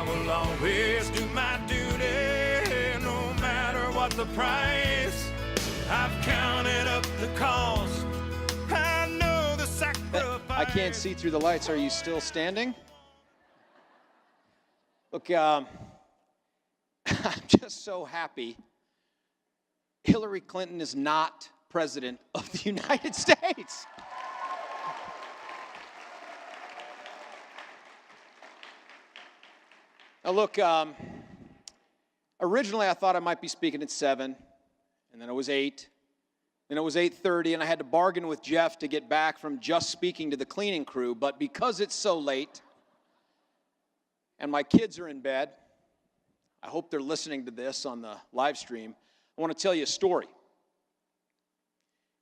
I will always do my duty, no matter what the price. I've counted up the cost. I know the sacrifice. I can't see through the lights. Are you still standing? Look, I'm just so happy Hillary Clinton is not president of the United States. Now look, originally I thought I might be speaking at 7, and then it was 8, then it was 8:30, and I had to bargain with Jeff to get back from just speaking to the cleaning crew, but because it's so late, and my kids are in bed, I hope they're listening to this on the live stream, I want to tell you a story.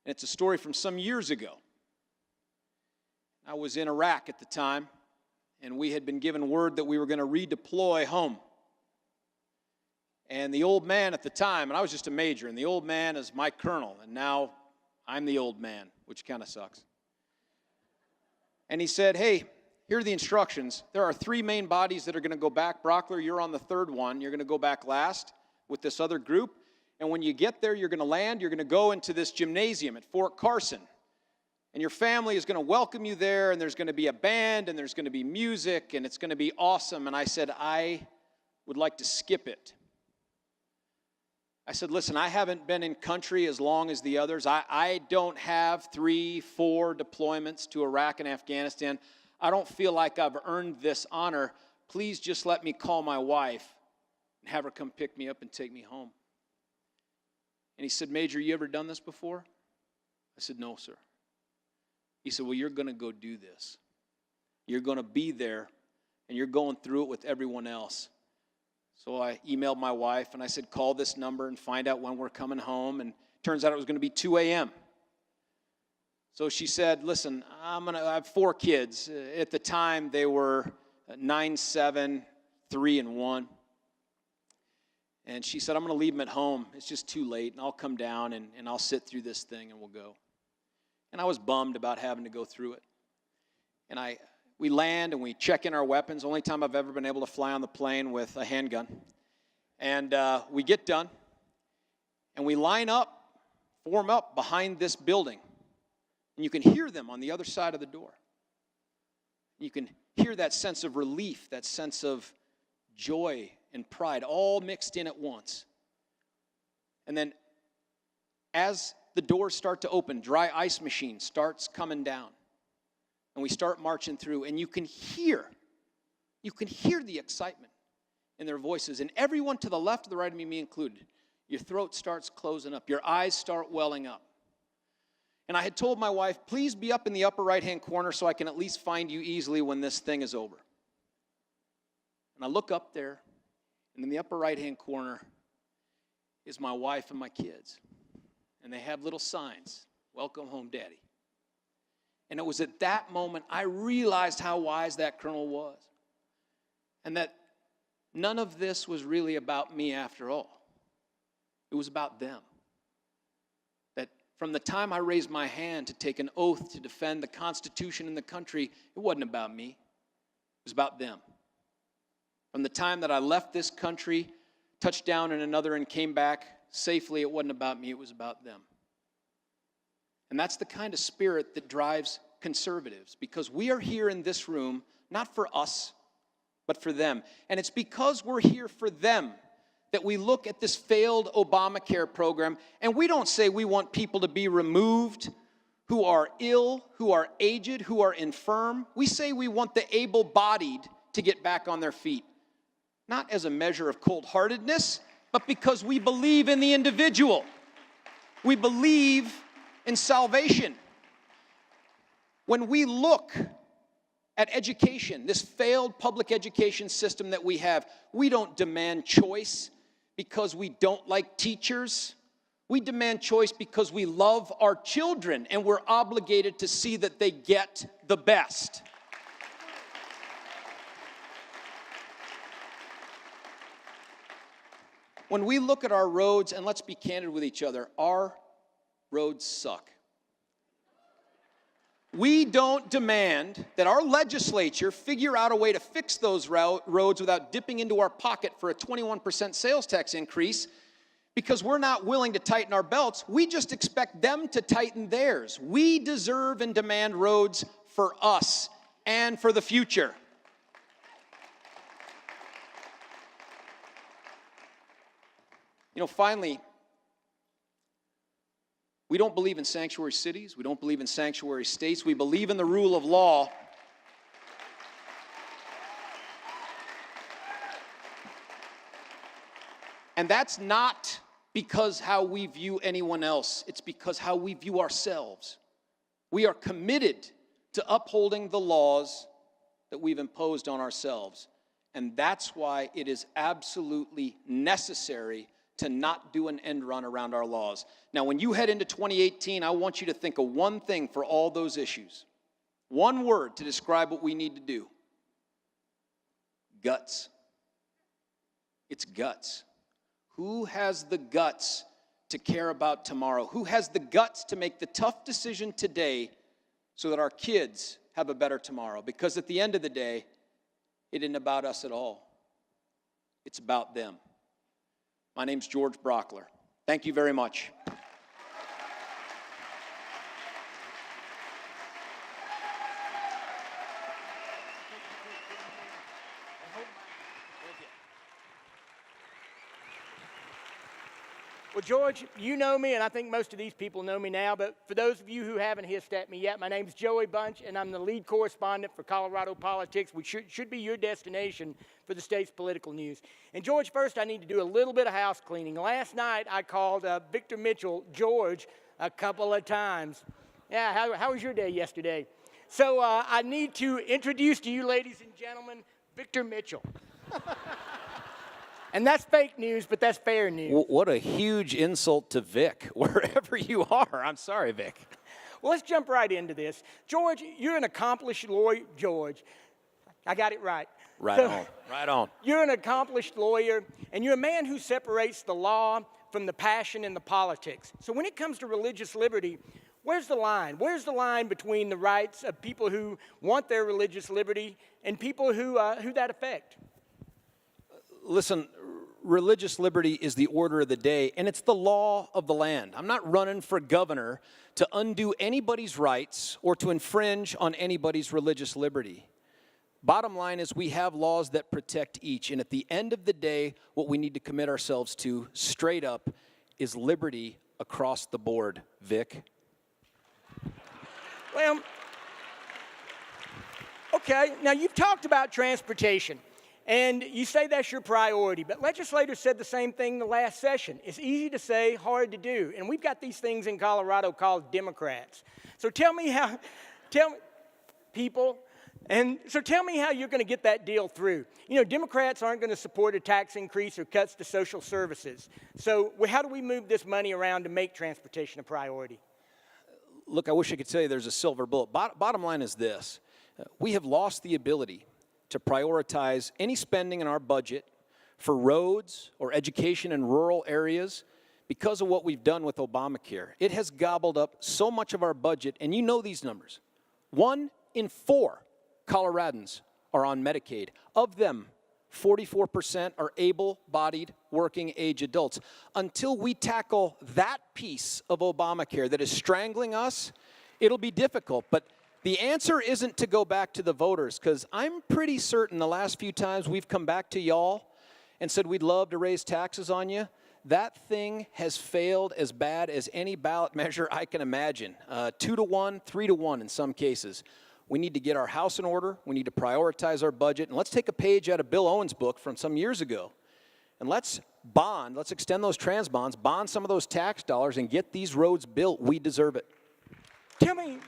And it's a story from some years ago. I was in Iraq at the time, and we had been given word that we were going to redeploy home. And the old man at the time, and I was just a major, and the old man is my colonel, and now I'm the old man, which kind of sucks. And he said, hey, here are the instructions. There are 3 main bodies that are going to go back. Brauchler, you're on the 3rd one. You're going to go back last with this other group. And when you get there, you're going to land. You're going to go into this gymnasium at Fort Carson. And your family is going to welcome you there, and there's going to be a band, and there's going to be music, and it's going to be awesome. And I said, I would like to skip it. I said, listen, I haven't been in country as long as the others. I don't have 3, 4 deployments to Iraq and Afghanistan. I don't feel like I've earned this honor. Please just let me call my wife and have her come pick me up and take me home. And he said, Major, you ever done this before? I said, no, sir. He said, well, you're going to go do this. You're going to be there, and you're going through it with everyone else. So I emailed my wife, and I said, call this number and find out when we're coming home. And it turns out it was going to be 2 a.m. So she said, listen, I have 4 kids. At the time, they were 9, 7, 3, and 1. And she said, I'm going to leave them at home. It's just too late, and I'll come down, and I'll sit through this thing, and we'll go. And I was bummed about having to go through it. And we land, and we check in our weapons. Only time I've ever been able to fly on the plane with a handgun. And we get done, and we line up, form up behind this building. And you can hear them on the other side of the door. You can hear that sense of relief, that sense of joy and pride, all mixed in at once. And then as the doors start to open, dry ice machine starts coming down. And we start marching through, and you can hear the excitement in their voices. And everyone to the left, to the right of me, me included, your throat starts closing up. Your eyes start welling up. And I had told my wife, please be up in the upper right-hand corner so I can at least find you easily when this thing is over. And I look up there, and in the upper right-hand corner is my wife and my kids. And they have little signs, welcome home, Daddy. And it was at that moment I realized how wise that colonel was. And that none of this was really about me after all. It was about them. That from the time I raised my hand to take an oath to defend the Constitution and the country, it wasn't about me. It was about them. From the time that I left this country, touched down in another, and came back safely, it wasn't about me, it was about them. And that's the kind of spirit that drives conservatives, because we are here in this room, not for us, but for them. And it's because we're here for them that we look at this failed Obamacare program, and we don't say we want people to be removed who are ill, who are aged, who are infirm. We say we want the able-bodied to get back on their feet. Not as a measure of cold-heartedness, but because we believe in the individual. We believe in salvation. When we look at education, this failed public education system that we have, we don't demand choice because we don't like teachers. We demand choice because we love our children and we're obligated to see that they get the best. When we look at our roads, and let's be candid with each other, our roads suck. We don't demand that our legislature figure out a way to fix those roads without dipping into our pocket for a 21% sales tax increase because we're not willing to tighten our belts. We just expect them to tighten theirs. We deserve and demand roads for us and for the future. You know, finally, we don't believe in sanctuary cities. We don't believe in sanctuary states. We believe in the rule of law. And that's not because how we view anyone else. It's because how we view ourselves. We are committed to upholding the laws that we've imposed on ourselves. And that's why it is absolutely necessary to not do an end run around our laws. Now, when you head into 2018, I want you to think of one thing for all those issues. One word to describe what we need to do. Guts. It's guts. Who has the guts to care about tomorrow? Who has the guts to make the tough decision today so that our kids have a better tomorrow? Because at the end of the day, it isn't about us at all. It's about them. My name's George Brauchler. Thank you very much. Well, George, you know me, and I think most of these people know me now, but for those of you who haven't hissed at me yet, my name's Joey Bunch, and I'm the lead correspondent for Colorado Politics, which should be your destination for the state's political news. And George, first I need to do a little bit of house cleaning. Last night I called Victor Mitchell George a couple of times. Yeah, how was your day yesterday? So I need to introduce to you, ladies and gentlemen, Victor Mitchell. And that's fake news, but that's fair news. What a huge insult to Vic, wherever you are. I'm sorry, Vic. Well, let's jump right into this. George, you're an accomplished lawyer. George, I got it right. Right on. You're an accomplished lawyer, and you're a man who separates the law from the passion and the politics. So when it comes to religious liberty, where's the line? Where's the line between the rights of people who want their religious liberty and people who that affect? Listen, religious liberty is the order of the day, and it's the law of the land. I'm not running for governor to undo anybody's rights or to infringe on anybody's religious liberty. Bottom line is we have laws that protect each, and at the end of the day, what we need to commit ourselves to straight up is liberty across the board, Vic. Well, okay, now you've talked about transportation. And you say that's your priority, but legislators said the same thing in the last session. It's easy to say, hard to do. And we've got these things in Colorado called Democrats. So tell me how you're going to get that deal through. You know, Democrats aren't going to support a tax increase or cuts to social services. So how do we move this money around to make transportation a priority? Look, I wish I could tell you there's a silver bullet. Bottom line is this. We have lost the ability to prioritize any spending in our budget for roads or education in rural areas because of what we've done with Obamacare. It has gobbled up so much of our budget, and you know these numbers. 1 in 4 Coloradans are on Medicaid. Of them, 44% are able-bodied working-age adults. Until we tackle that piece of Obamacare that is strangling us, it'll be difficult. But the answer isn't to go back to the voters, because I'm pretty certain the last few times we've come back to y'all and said we'd love to raise taxes on you, that thing has failed as bad as any ballot measure I can imagine. 2 to 1, 3 to 1 in some cases. We need to get our house in order. We need to prioritize our budget. And let's take a page out of Bill Owens' book from some years ago. And let's extend those trans bonds, bond some of those tax dollars, and get these roads built. We deserve it. Tell me.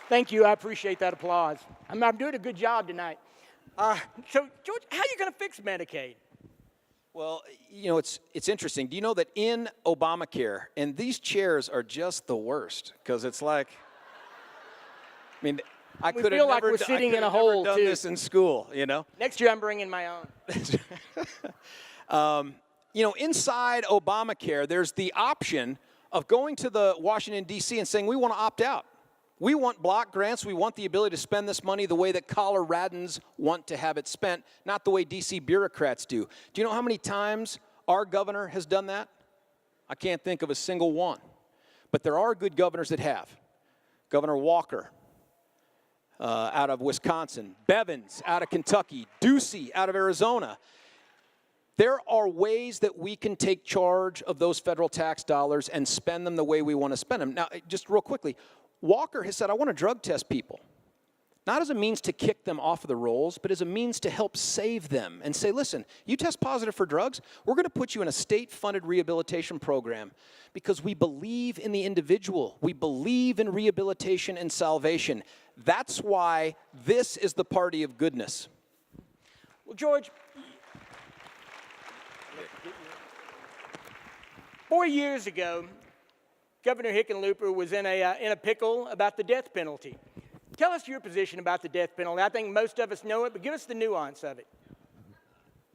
Thank you. I appreciate that applause. I'm doing a good job tonight. So, George, how are you going to fix Medicaid? Well, you know, it's interesting. Do you know that in Obamacare, and these chairs are just the worst, because it's like, I mean, I could have like we're sitting in a hole done too. this in school, you know? Next year I'm bringing my own. You know, inside Obamacare, there's the option of going to the Washington, D.C. and saying we want to opt out. We want block grants. We want the ability to spend this money the way that Coloradans want to have it spent, not the way D.C. bureaucrats do. Do you know how many times our governor has done that? I can't think of a single one. But there are good governors that have. Governor Walker out of Wisconsin, Bevins out of Kentucky, Ducey out of Arizona. There are ways that we can take charge of those federal tax dollars and spend them the way we want to spend them. Now, just real quickly, Walker has said, I want to drug test people. Not as a means to kick them off of the rolls, but as a means to help save them and say, listen, you test positive for drugs, we're going to put you in a state-funded rehabilitation program because we believe in the individual. We believe in rehabilitation and salvation. That's why this is the party of goodness. Well, George, 4 years ago, Governor Hickenlooper was in a pickle about the death penalty. Tell us your position about the death penalty. I think most of us know it, but give us the nuance of it.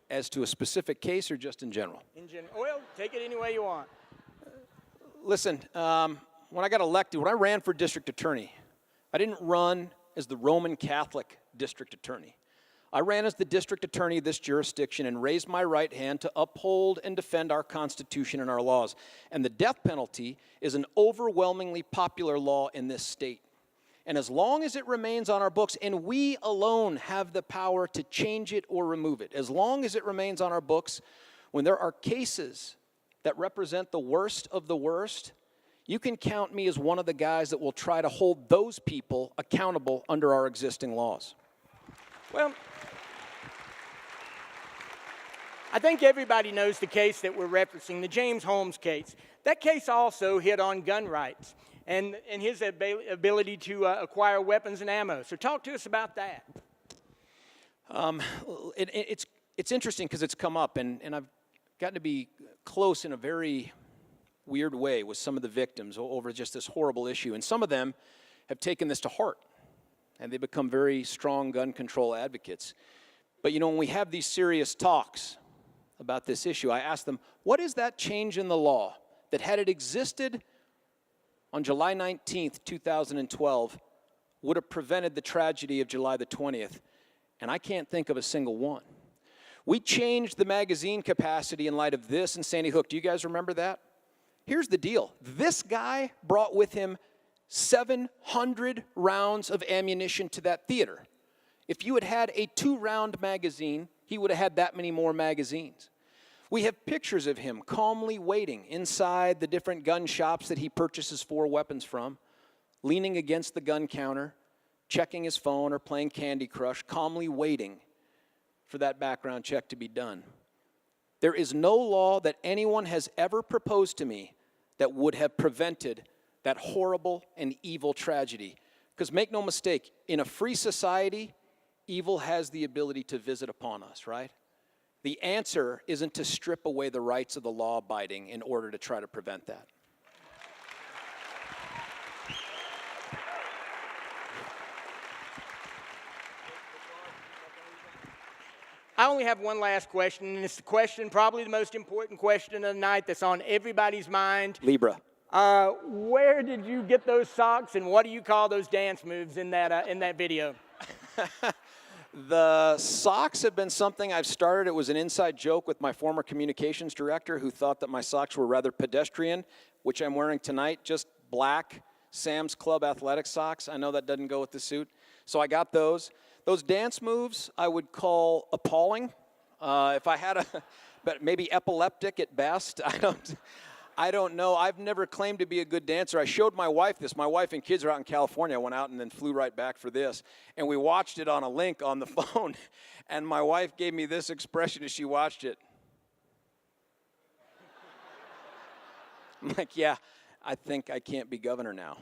As to a specific case or just in general? In general. Well, take it any way you want. Listen, when I got elected, when I ran for district attorney, I didn't run as the Roman Catholic district attorney. I ran as the district attorney of this jurisdiction and raised my right hand to uphold and defend our Constitution and our laws. And the death penalty is an overwhelmingly popular law in this state. And as long as it remains on our books, and we alone have the power to change it or remove it, as long as it remains on our books, when there are cases that represent the worst of the worst, you can count me as one of the guys that will try to hold those people accountable under our existing laws. Well, I think everybody knows the case that we're referencing, the James Holmes case. That case also hit on gun rights and his ability to acquire weapons and ammo. So talk to us about that. It's interesting because it's come up, and I've gotten to be close in a very weird way with some of the victims over just this horrible issue. And some of them have taken this to heart, and they become very strong gun control advocates. But, you know, when we have these serious talks about this issue, I ask them, what is that change in the law that had it existed on July 19th, 2012, would have prevented the tragedy of July the 20th? And I can't think of a single one. We changed the magazine capacity in light of this and Sandy Hook. Do you guys remember that? Here's the deal. This guy brought with him 700 rounds of ammunition to that theater. If you had had a 2-round magazine, he would have had that many more magazines. We have pictures of him calmly waiting inside the different gun shops that he purchases 4 weapons from, leaning against the gun counter, checking his phone or playing Candy Crush, calmly waiting for that background check to be done. There is no law that anyone has ever proposed to me that would have prevented that horrible and evil tragedy. Because make no mistake, in a free society, evil has the ability to visit upon us, right? The answer isn't to strip away the rights of the law-abiding in order to try to prevent that. I only have one last question, and it's the question, probably the most important question of the night that's on everybody's mind. Libra. Where did you get those socks, and what do you call those dance moves in that video? The socks have been something I've started. It was an inside joke with my former communications director who thought that my socks were rather pedestrian, which I'm wearing tonight, just black Sam's Club athletic socks. I know that doesn't go with the suit. So I got those. Those dance moves I would call appalling. If I had but maybe epileptic at best. I don't know. I've never claimed to be a good dancer. I showed my wife this. My wife and kids are out in California. I went out and then flew right back for this. And we watched it on a link on the phone. And my wife gave me this expression as she watched it. I'm like, yeah, I think I can't be governor now.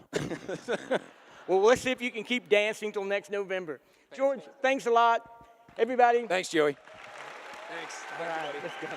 Well, let's see if you can keep dancing till next November. George, thanks a lot. Everybody. Thanks, Joey. Thanks. All right, let's go.